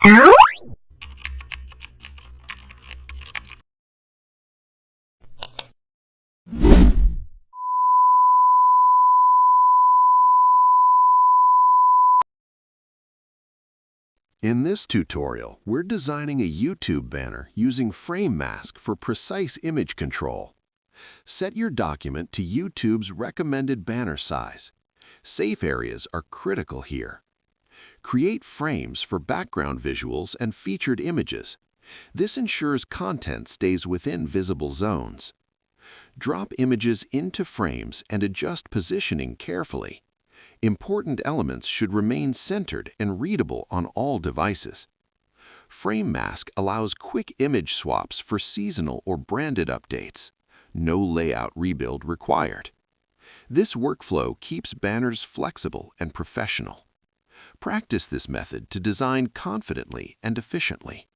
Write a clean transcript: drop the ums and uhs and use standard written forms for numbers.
In this tutorial, we're designing a YouTube banner using Frame Mask for precise image control. Set your document to YouTube's recommended banner size. Safe areas are critical here. Create frames for background visuals and featured images. This ensures content stays within visible zones. Drop images into frames and adjust positioning carefully. Important elements should remain centered and readable on all devices. Frame Mask allows quick image swaps for seasonal or branded updates. No layout rebuild required. This workflow keeps banners flexible and professional. Practice this method to design confidently and efficiently.